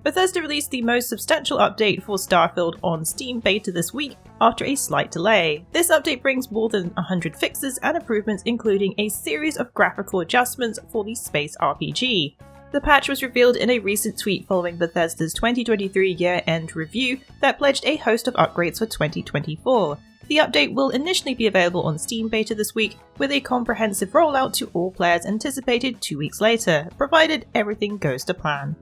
Bethesda released the most substantial update for Starfield on Steam beta this week after a slight delay. This update brings more than 100 fixes and improvements, including a series of graphical adjustments for the space RPG. The patch was revealed in a recent tweet following Bethesda's 2023 year-end review that pledged a host of upgrades for 2024. The update will initially be available on Steam beta this week, with a comprehensive rollout to all players anticipated 2 weeks later, provided everything goes to plan.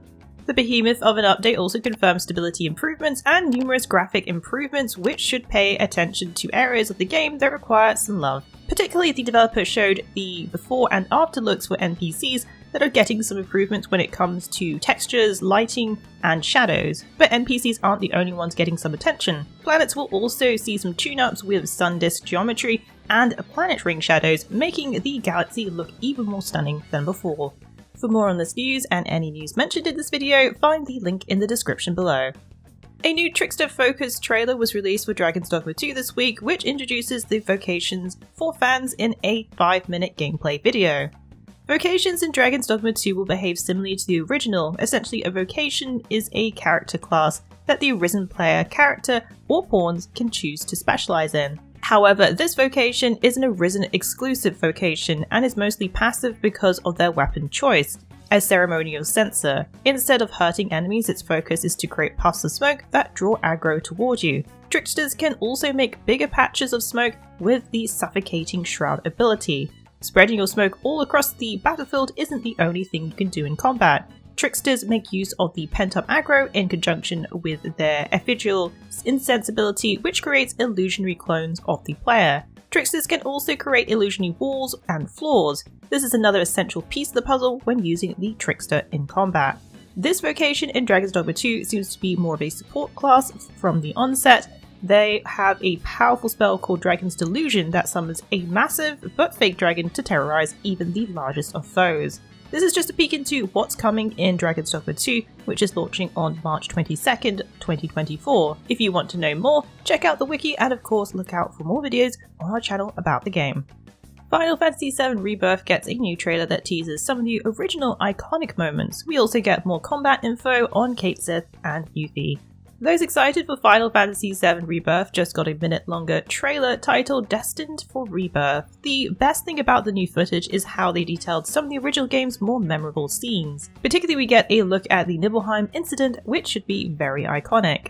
The behemoth of an update also confirms stability improvements and numerous graphic improvements, which should pay attention to areas of the game that require some love. Particularly, the developer showed the before and after looks for NPCs that are getting some improvements when it comes to textures, lighting, and shadows. But NPCs aren't the only ones getting some attention. Planets will also see some tune-ups with sun disk geometry and planet ring shadows, making the galaxy look even more stunning than before. For more on this news and any news mentioned in this video, find the link in the description below. A new Trickster focused trailer was released for Dragon's Dogma 2 this week, which introduces the Vocations for fans in a 5-minute gameplay video. Vocations in Dragon's Dogma 2 will behave similarly to the original. Essentially, a vocation is a character class that the Arisen player character or pawns can choose to specialize in. However, this vocation is an Arisen exclusive vocation and is mostly passive because of their weapon choice, as ceremonial censor. Instead of hurting enemies, its focus is to create puffs of smoke that draw aggro toward you. Tricksters can also make bigger patches of smoke with the suffocating shroud ability. Spreading your smoke all across the battlefield isn't the only thing you can do in combat. Tricksters make use of the pent-up aggro in conjunction with their ephemeral insensibility, which creates illusionary clones of the player. Tricksters can also create illusionary walls and floors. This is another essential piece of the puzzle when using the Trickster in combat. This vocation in Dragon's Dogma 2 seems to be more of a support class from the onset. They have a powerful spell called Dragon's Delusion that summons a massive but fake dragon to terrorize even the largest of foes. This is just a peek into what's coming in Dragon's Dogma 2, which is launching on March 22nd, 2024. If you want to know more, check out the wiki and of course look out for more videos on our channel about the game. Final Fantasy VII Rebirth gets a new trailer that teases some of the original iconic moments. We also get more combat info on Cait Sith and Yuffie. Those excited for Final Fantasy VII Rebirth just got a minute-longer trailer titled Destined for Rebirth. The best thing about the new footage is how they detailed some of the original game's more memorable scenes. Particularly, we get a look at the Nibelheim incident, which should be very iconic.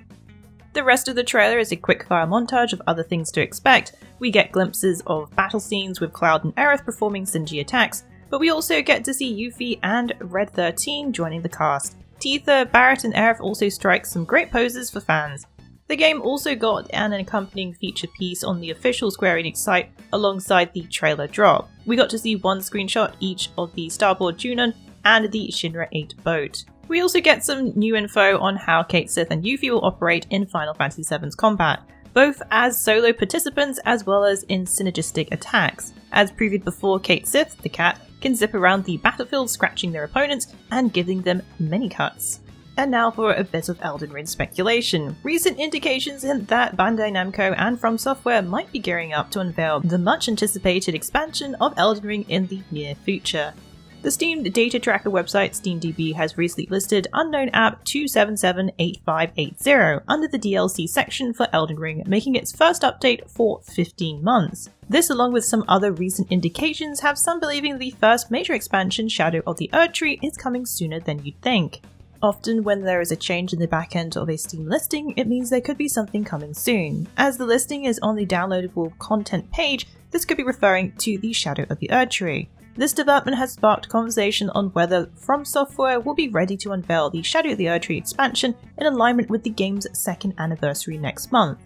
The rest of the trailer is a quick-fire montage of other things to expect. We get glimpses of battle scenes with Cloud and Aerith performing Sinji attacks, but we also get to see Yuffie and Red 13 joining the cast. Tifa, Barrett and Aerith also strike some great poses for fans. The game also got an accompanying feature piece on the official Square Enix site alongside the trailer drop. We got to see one screenshot each of the Starboard Junon and the Shinra 8 boat. We also get some new info on how Cait Sith and Yuffie will operate in Final Fantasy VII's combat, both as solo participants as well as in synergistic attacks. As previewed before, Cait Sith, the cat, can zip around the battlefield scratching their opponents and giving them many cuts. And now for a bit of Elden Ring speculation. Recent indications hint that Bandai Namco and From Software might be gearing up to unveil the much anticipated expansion of Elden Ring in the near future. The Steam data tracker website SteamDB has recently listed Unknown App 2778580 under the DLC section for Elden Ring, making its first update for 15 months. This, along with some other recent indications, have some believing the first major expansion, Shadow of the Erdtree, is coming sooner than you'd think. Often when there is a change in the backend of a Steam listing, it means there could be something coming soon. As the listing is on the downloadable content page, this could be referring to the Shadow of the Erdtree. This development has sparked conversation on whether From Software will be ready to unveil the Shadow of the Erdtree expansion in alignment with the game's second anniversary next month.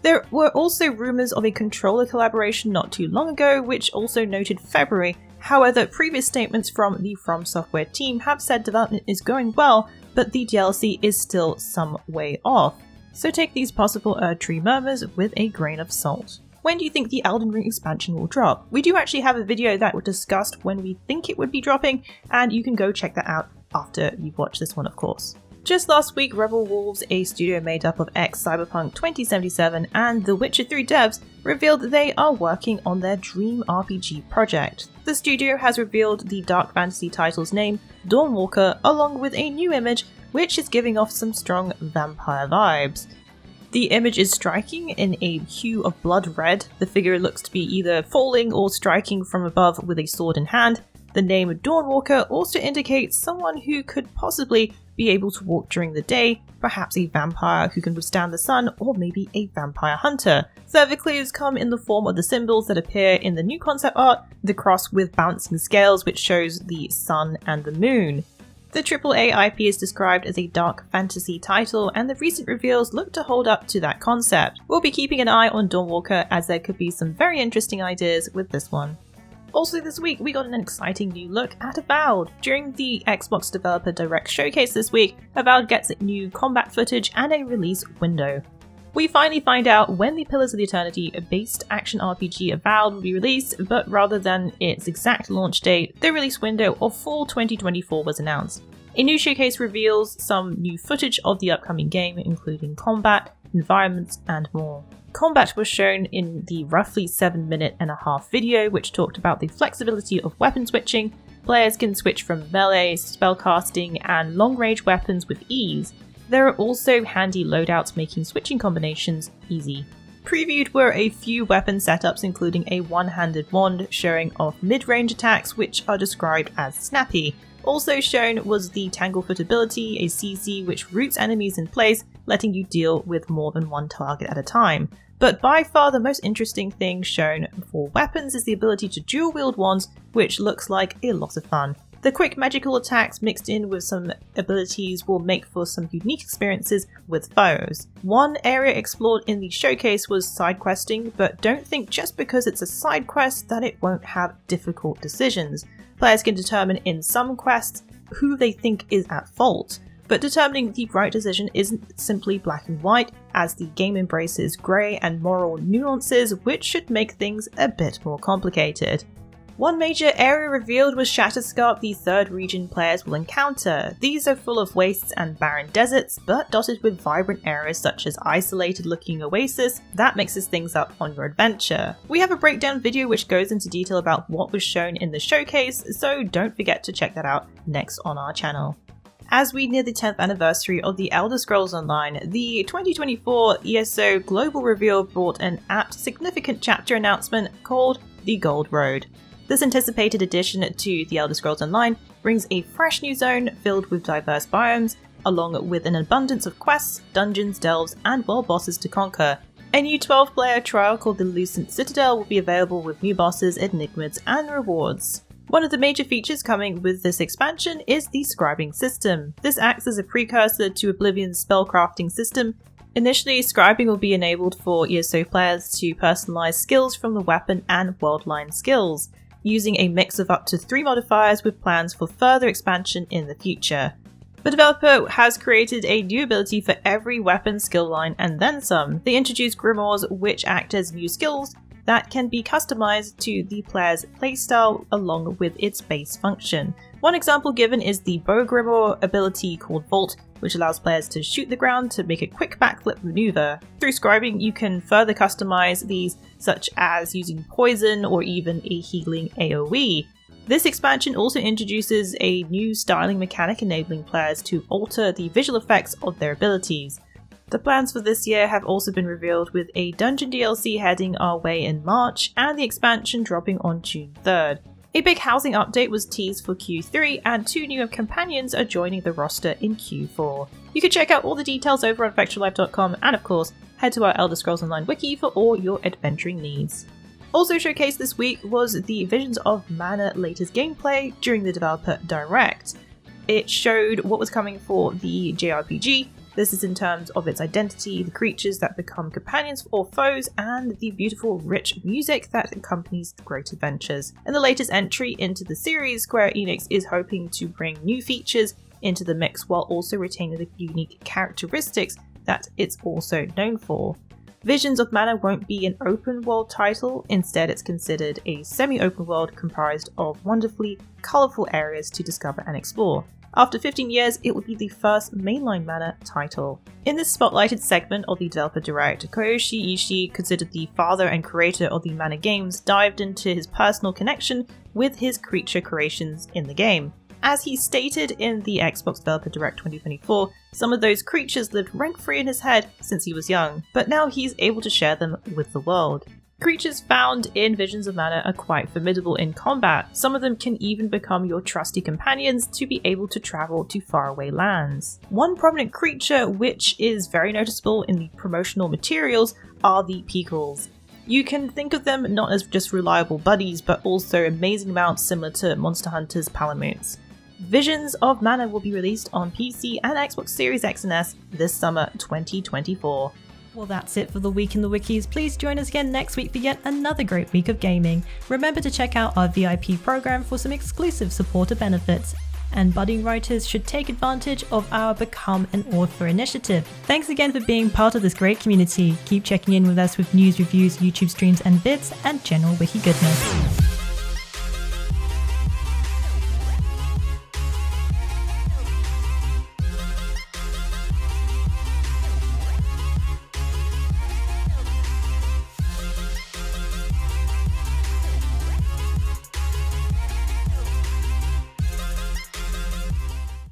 There were also rumours of a controller collaboration not too long ago, which also noted February. However, previous statements from the From Software team have said development is going well, but the DLC is still some way off. So take these possible Erdtree murmurs with a grain of salt. When do you think the Elden Ring expansion will drop? We do actually have a video that was discussed when we think it would be dropping, and you can go check that out after you've watched this one, of course. Just last week, Rebel Wolves, a studio made up of ex-Cyberpunk 2077 and The Witcher 3 devs, revealed that they are working on their dream RPG project. The studio has revealed the dark fantasy title's name, Dawnwalker, along with a new image which is giving off some strong vampire vibes. The image is striking in a hue of blood red. The figure looks to be either falling or striking from above with a sword in hand. The name Dawnwalker also indicates someone who could possibly be able to walk during the day, perhaps a vampire who can withstand the sun, or maybe a vampire hunter. Further clues come in the form of the symbols that appear in the new concept art, the cross with balancing scales which shows the sun and the moon. The AAA IP is described as a dark fantasy title, and the recent reveals look to hold up to that concept. We'll be keeping an eye on Dawnwalker, as there could be some very interesting ideas with this one. Also this week, we got an exciting new look at Avowed. During the Xbox Developer Direct showcase this week, Avowed gets new combat footage and a release window. We finally find out when the Pillars of the Eternity-based action RPG Avowed will be released, but rather than its exact launch date, the release window of fall 2024 was announced. A new showcase reveals some new footage of the upcoming game, including combat, environments, and more. Combat was shown in the roughly 7.5-minute video, which talked about the flexibility of weapon switching. Players can switch from melee, spellcasting, and long-range weapons with ease. There are also handy loadouts making switching combinations easy. Previewed were a few weapon setups, including a one-handed wand showing off mid-range attacks, which are described as snappy. Also shown was the Tanglefoot ability, a CC which roots enemies in place, letting you deal with more than one target at a time. But by far the most interesting thing shown for weapons is the ability to dual wield wands, which looks like a lot of fun. The quick magical attacks mixed in with some abilities will make for some unique experiences with foes. One area explored in the showcase was side questing, but don't think just because it's a side quest that it won't have difficult decisions. Players can determine in some quests who they think is at fault, but determining the right decision isn't simply black and white, as the game embraces grey and moral nuances which should make things a bit more complicated. One major area revealed was Shatterscarp, the third region players will encounter. These are full of wastes and barren deserts, but dotted with vibrant areas such as isolated looking oasis that mixes things up on your adventure. We have a breakdown video which goes into detail about what was shown in the showcase, so don't forget to check that out next on our channel. As we near the 10th anniversary of The Elder Scrolls Online, the 2024 ESO Global Reveal brought an apt, significant chapter announcement called The Gold Road. This anticipated addition to The Elder Scrolls Online brings a fresh new zone filled with diverse biomes, along with an abundance of quests, dungeons, delves, and world bosses to conquer. A new 12-player trial called the Lucent Citadel will be available with new bosses, enigmas, and rewards. One of the major features coming with this expansion is the scribing system. This acts as a precursor to Oblivion's spellcrafting system. Initially, scribing will be enabled for ESO players to personalize skills from the weapon and world line skills, using a mix of up to 3 modifiers with plans for further expansion in the future. The developer has created a new ability for every weapon skill line and then some. They introduced grimoires which act as new skills that can be customized to the player's playstyle along with its base function. One example given is the Bow Grimoire ability called Vault, which allows players to shoot the ground to make a quick backflip maneuver. Through scribing, you can further customize these, such as using poison or even a healing AoE. This expansion also introduces a new styling mechanic enabling players to alter the visual effects of their abilities. The plans for this year have also been revealed, with a dungeon DLC heading our way in March and the expansion dropping on June 3rd. A big housing update was teased for Q3, and 2 new companions are joining the roster in Q4. You can check out all the details over on Fextralife.com, and of course, head to our Elder Scrolls Online wiki for all your adventuring needs. Also showcased this week was the Visions of Mana latest gameplay during the Developer Direct. It showed what was coming for the JRPG. This is in terms of its identity, the creatures that become companions or foes, and the beautiful, rich music that accompanies the great adventures. In the latest entry into the series, Square Enix is hoping to bring new features into the mix while also retaining the unique characteristics that it's also known for. Visions of Mana won't be an open world title, instead it's considered a semi-open world comprised of wonderfully colourful areas to discover and explore. After 15 years, it would be the first mainline Mana title. In this spotlighted segment of the Developer Direct, Koyoshi Ishii, considered the father and creator of the Mana games, dived into his personal connection with his creature creations in the game. As he stated in the Xbox Developer Direct 2024, some of those creatures lived rent-free in his head since he was young, but now he's able to share them with the world. Creatures found in Visions of Mana are quite formidable in combat. Some of them can even become your trusty companions to be able to travel to faraway lands. One prominent creature which is very noticeable in the promotional materials are the Peakles. You can think of them not as just reliable buddies, but also amazing mounts similar to Monster Hunter's Palamutes. Visions of Mana will be released on PC and Xbox Series X and S this summer 2024. Well, that's it for the Week in the Wikis. Please join us again next week for yet another great week of gaming. Remember to check out our VIP program for some exclusive supporter benefits. And budding writers should take advantage of our Become an Author initiative. Thanks again for being part of this great community. Keep checking in with us with news, reviews, YouTube streams and vids, and general wiki goodness.